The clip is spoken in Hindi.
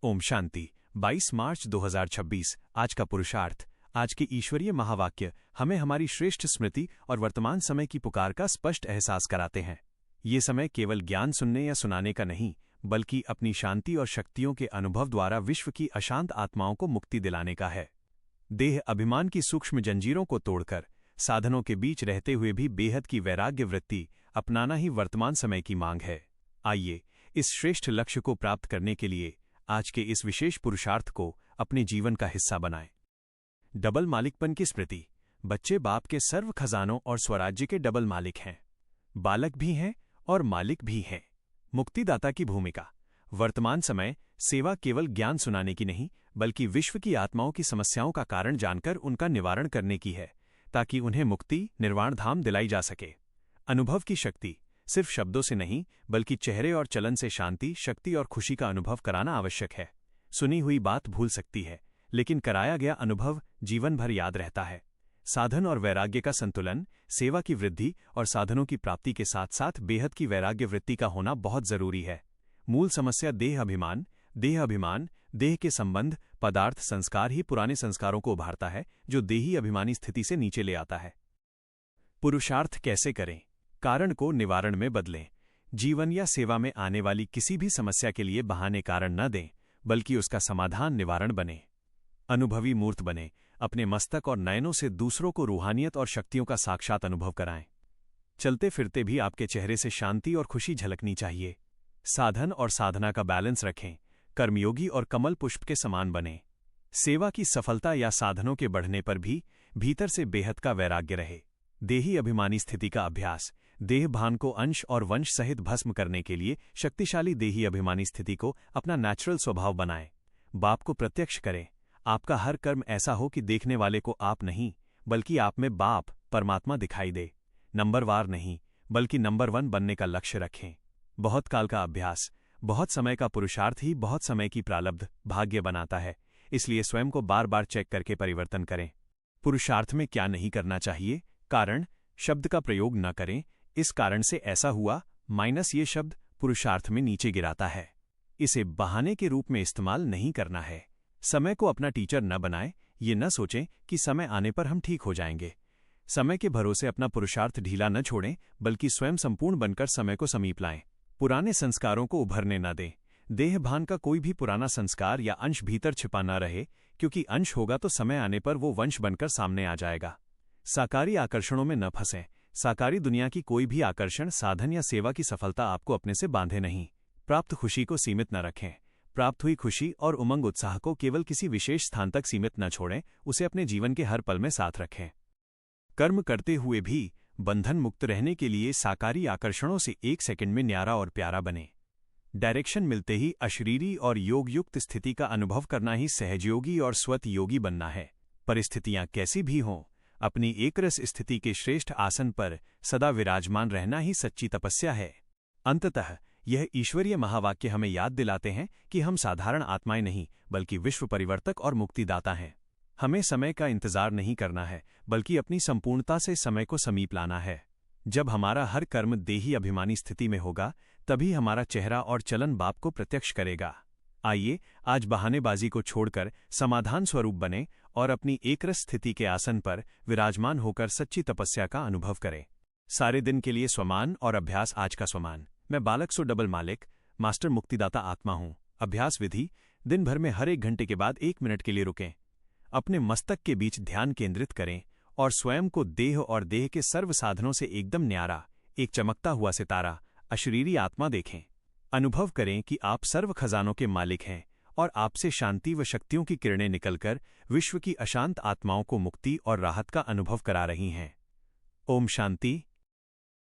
ओम शांति। 22 मार्च 2026 आज का पुरुषार्थ। आज के ईश्वरीय महावाक्य हमें हमारी श्रेष्ठ स्मृति और वर्तमान समय की पुकार का स्पष्ट एहसास कराते हैं। ये समय केवल ज्ञान सुनने या सुनाने का नहीं, बल्कि अपनी शांति और शक्तियों के अनुभव द्वारा विश्व की अशांत आत्माओं को मुक्ति दिलाने का है। देह अभिमान की सूक्ष्म जंजीरों को तोड़कर साधनों के बीच रहते हुए भी बेहद की वैराग्य वृत्ति अपनाना ही वर्तमान समय की मांग है। आइए इस श्रेष्ठ लक्ष्य को प्राप्त करने के लिए आज के इस विशेष पुरुषार्थ को अपने जीवन का हिस्सा बनाएं। डबल मालिकपन की स्मृति। बच्चे बाप के सर्व खजानों और स्वराज्य के डबल मालिक हैं। बालक भी हैं और मालिक भी हैं। मुक्तिदाता की भूमिका। वर्तमान समय सेवा केवल ज्ञान सुनाने की नहीं, बल्कि विश्व की आत्माओं की समस्याओं का कारण जानकर उनका निवारण करने की है, ताकि उन्हें मुक्ति निर्वाण धाम दिलाई जा सके। अनुभव की शक्ति। सिर्फ शब्दों से नहीं, बल्कि चेहरे और चलन से शांति, शक्ति और खुशी का अनुभव कराना आवश्यक है। सुनी हुई बात भूल सकती है, लेकिन कराया गया अनुभव जीवन भर याद रहता है। साधन और वैराग्य का संतुलन। सेवा की वृद्धि और साधनों की प्राप्ति के साथ साथ बेहद की वैराग्य वृत्ति का होना बहुत जरूरी है। मूल समस्या देह अभिमान। देह के संबंध, पदार्थ, संस्कार ही पुराने संस्कारों को उभारता है, जो देही अभिमानी स्थिति से नीचे ले आता है। पुरुषार्थ कैसे करें? कारण को निवारण में बदलें। जीवन या सेवा में आने वाली किसी भी समस्या के लिए बहाने कारण न दें, बल्कि उसका समाधान निवारण बने। अनुभवी मूर्त बने। अपने मस्तक और नयनों से दूसरों को रूहानियत और शक्तियों का साक्षात अनुभव कराएं। चलते फिरते भी आपके चेहरे से शांति और खुशी झलकनी चाहिए। साधन और साधना का बैलेंस रखें। कर्मयोगी और कमल पुष्प के समान बने। सेवा की सफलता या साधनों के बढ़ने पर भी भीतर से बेहद का वैराग्य रहे। देही अभिमानी स्थिति का अभ्यास। देह भान को अंश और वंश सहित भस्म करने के लिए शक्तिशाली देही अभिमानी स्थिति को अपना नेचुरल स्वभाव बनाएं। बाप को प्रत्यक्ष करें। आपका हर कर्म ऐसा हो कि देखने वाले को आप नहीं, बल्कि आप में बाप परमात्मा दिखाई दे। नंबरवार नहीं, बल्कि नंबर 1 बनने का लक्ष्य रखें। बहुत काल का अभ्यास। बहुत समय का पुरुषार्थ ही बहुत समय की प्रारब्ध भाग्य बनाता है, इसलिए स्वयं को बार बार चेक करके परिवर्तन करें। पुरुषार्थ में क्या नहीं करना चाहिए? कारण शब्द का प्रयोग न करें। इस कारण से ऐसा हुआ माइनस ये शब्द पुरुषार्थ में नीचे गिराता है। इसे बहाने के रूप में इस्तेमाल नहीं करना है। समय को अपना टीचर न बनाएं। ये न सोचें कि समय आने पर हम ठीक हो जाएंगे। समय के भरोसे अपना पुरुषार्थ ढीला न छोड़ें, बल्कि स्वयं संपूर्ण बनकर समय को समीप लाएं। पुराने संस्कारों को उभरने न दें। देह भान का कोई भी पुराना संस्कार या अंश भीतर छिपा न रहे, क्योंकि अंश होगा तो समय आने पर वो वंश बनकर सामने आ जाएगा। साकारी आकर्षणों में न फंसें। साकारी दुनिया की कोई भी आकर्षण, साधन या सेवा की सफलता आपको अपने से बांधे नहीं। प्राप्त खुशी को सीमित न रखें। प्राप्त हुई खुशी और उमंग उत्साह को केवल किसी विशेष स्थान तक सीमित न छोड़ें, उसे अपने जीवन के हर पल में साथ रखें। कर्म करते हुए भी बंधन मुक्त रहने के लिए साकारी आकर्षणों से 1 सेकंड में न्यारा और प्यारा बने। डायरेक्शन मिलते ही अशरीरी और योगयुक्त स्थिति का अनुभव करना ही सहजयोगी और स्वत योगी बनना है। परिस्थितियां कैसी भी हों, अपनी एकरस स्थिति के श्रेष्ठ आसन पर सदा विराजमान रहना ही सच्ची तपस्या है। अंततः यह ईश्वरीय महावाक्य हमें याद दिलाते हैं कि हम साधारण आत्माएं नहीं, बल्कि विश्व परिवर्तक और मुक्तिदाता हैं। हमें समय का इंतजार नहीं करना है, बल्कि अपनी संपूर्णता से समय को समीप लाना है। जब हमारा हर कर्म देही अभिमानी स्थिति में होगा, तभी हमारा चेहरा और चलन बाप को प्रत्यक्ष करेगा। आइए आज बहानेबाजी को छोड़कर समाधान स्वरूप बने और अपनी एकरस स्थिति के आसन पर विराजमान होकर सच्ची तपस्या का अनुभव करें। सारे दिन के लिए स्वमान और अभ्यास। आज का स्वमान। मैं बालक सो डबल मालिक, मास्टर मुक्तिदाता आत्मा हूँ। अभ्यास विधि। दिन भर में हर 1 घंटे के बाद 1 मिनट के लिए रुकें। अपने मस्तक के बीच ध्यान केंद्रित करें और स्वयं को देह और देह के सर्व साधनों से एकदम न्यारा, एक चमकता हुआ सितारा, अशरीरी आत्मा देखें। अनुभव करें कि आप सर्व खजानों के मालिक हैं और आपसे शांति व शक्तियों की किरणें निकलकर विश्व की अशांत आत्माओं को मुक्ति और राहत का अनुभव करा रही हैं। ओम शांति।